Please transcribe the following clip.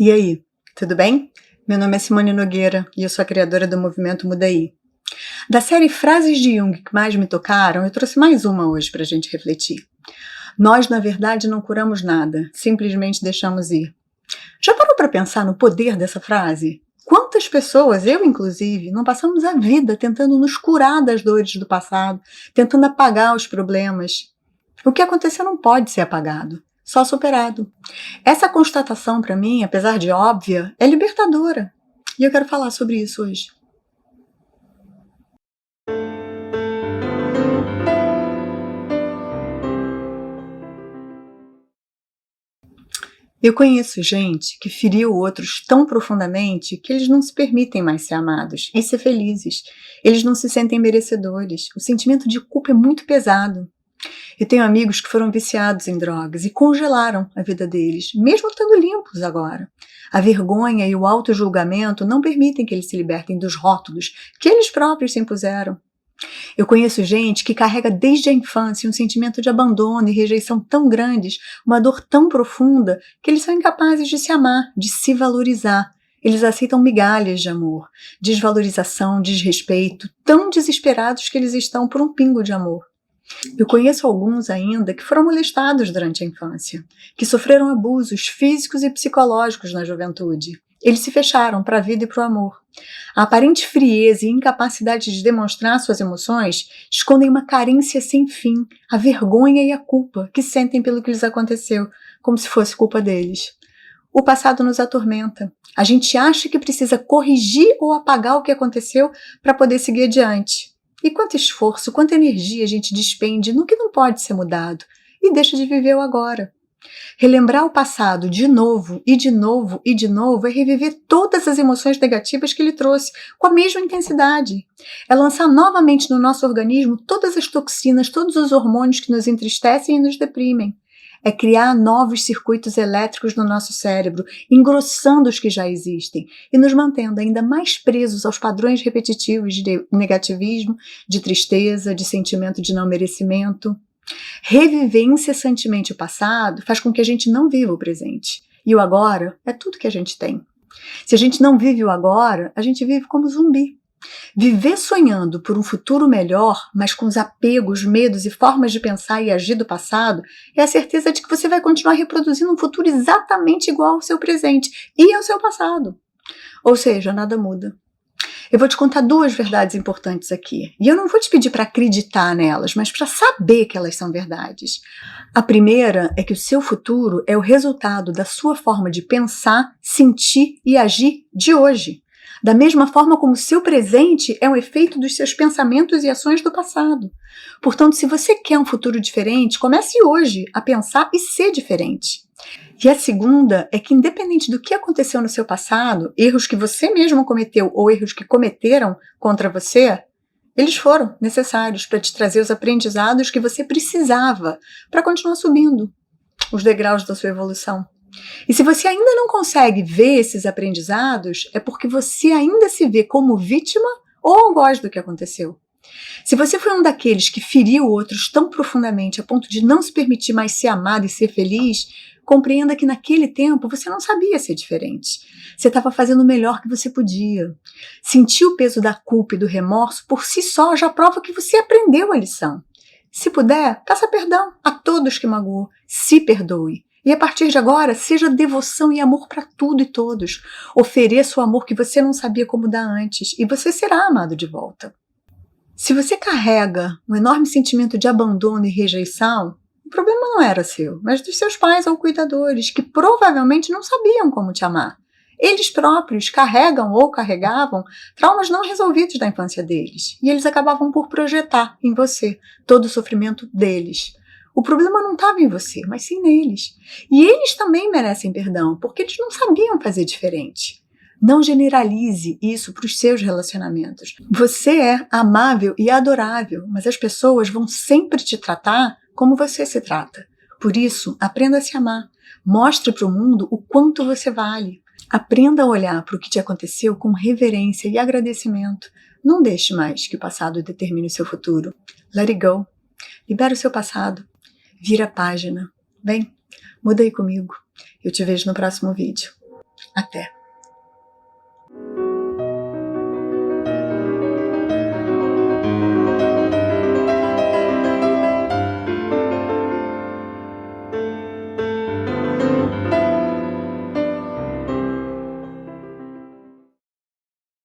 E aí, tudo bem? Meu nome é Simone Nogueira e eu sou a criadora do movimento Mudaí. Da série Frases de Jung que mais me tocaram, eu trouxe mais uma hoje para a gente refletir. Nós, na verdade, não curamos nada, simplesmente deixamos ir. Já parou para pensar no poder dessa frase? Quantas pessoas, eu inclusive, não passamos a vida tentando nos curar das dores do passado, tentando apagar os problemas? O que aconteceu não pode ser apagado, só superado. Essa constatação, para mim, apesar de óbvia, é libertadora. E eu quero falar sobre isso hoje. Eu conheço gente que feriu outros tão profundamente que eles não se permitem mais ser amados e ser felizes. Eles não se sentem merecedores. O sentimento de culpa é muito pesado. Eu tenho amigos que foram viciados em drogas e congelaram a vida deles, mesmo estando limpos agora. A vergonha e o auto-julgamento não permitem que eles se libertem dos rótulos que eles próprios se impuseram. Eu conheço gente que carrega desde a infância um sentimento de abandono e rejeição tão grandes, uma dor tão profunda, que eles são incapazes de se amar, de se valorizar. Eles aceitam migalhas de amor, desvalorização, desrespeito, tão desesperados que eles estão por um pingo de amor. Eu conheço alguns ainda que foram molestados durante a infância, que sofreram abusos físicos e psicológicos na juventude. Eles se fecharam para a vida e para o amor. A aparente frieza e incapacidade de demonstrar suas emoções escondem uma carência sem fim, a vergonha e a culpa que sentem pelo que lhes aconteceu, como se fosse culpa deles. O passado nos atormenta. A gente acha que precisa corrigir ou apagar o que aconteceu para poder seguir adiante. E quanto esforço, quanta energia a gente despende no que não pode ser mudado e deixa de viver o agora. Relembrar o passado de novo e de novo e de novo é reviver todas as emoções negativas que ele trouxe com a mesma intensidade. É lançar novamente no nosso organismo todas as toxinas, todos os hormônios que nos entristecem e nos deprimem. É criar novos circuitos elétricos no nosso cérebro, engrossando os que já existem e nos mantendo ainda mais presos aos padrões repetitivos de negativismo, de tristeza, de sentimento de não merecimento. Reviver incessantemente o passado faz com que a gente não viva o presente. E o agora é tudo que a gente tem. Se a gente não vive o agora, a gente vive como zumbi. Viver sonhando por um futuro melhor, mas com os apegos, medos e formas de pensar e agir do passado, é a certeza de que você vai continuar reproduzindo um futuro exatamente igual ao seu presente e ao seu passado. Ou seja, nada muda. Eu vou te contar duas verdades importantes aqui. E eu não vou te pedir para acreditar nelas, mas para saber que elas são verdades. A primeira é que o seu futuro é o resultado da sua forma de pensar, sentir e agir de hoje. Da mesma forma como o seu presente é um efeito dos seus pensamentos e ações do passado. Portanto, se você quer um futuro diferente, comece hoje a pensar e ser diferente. E a segunda é que, independente do que aconteceu no seu passado, erros que você mesmo cometeu ou erros que cometeram contra você, eles foram necessários para te trazer os aprendizados que você precisava para continuar subindo os degraus da sua evolução. E se você ainda não consegue ver esses aprendizados, é porque você ainda se vê como vítima ou algoz do que aconteceu. Se você foi um daqueles que feriu outros tão profundamente a ponto de não se permitir mais ser amado e ser feliz, compreenda que naquele tempo você não sabia ser diferente. Você estava fazendo o melhor que você podia. Sentir o peso da culpa e do remorso por si só já prova que você aprendeu a lição. Se puder, peça perdão a todos que magoou. Se perdoe. E a partir de agora, seja devoção e amor para tudo e todos. Ofereça o amor que você não sabia como dar antes e você será amado de volta. Se você carrega um enorme sentimento de abandono e rejeição, o problema não era seu, mas dos seus pais ou cuidadores, que provavelmente não sabiam como te amar. Eles próprios carregam ou carregavam traumas não resolvidos da infância deles, e eles acabavam por projetar em você todo o sofrimento deles. O problema não estava em você, mas sim neles. E eles também merecem perdão, porque eles não sabiam fazer diferente. Não generalize isso para os seus relacionamentos. Você é amável e adorável, mas as pessoas vão sempre te tratar como você se trata. Por isso, aprenda a se amar. Mostre para o mundo o quanto você vale. Aprenda a olhar para o que te aconteceu com reverência e agradecimento. Não deixe mais que o passado determine o seu futuro. Let it go. Libera o seu passado. Vira a página. Vem, muda aí comigo. Eu te vejo no próximo vídeo. Até!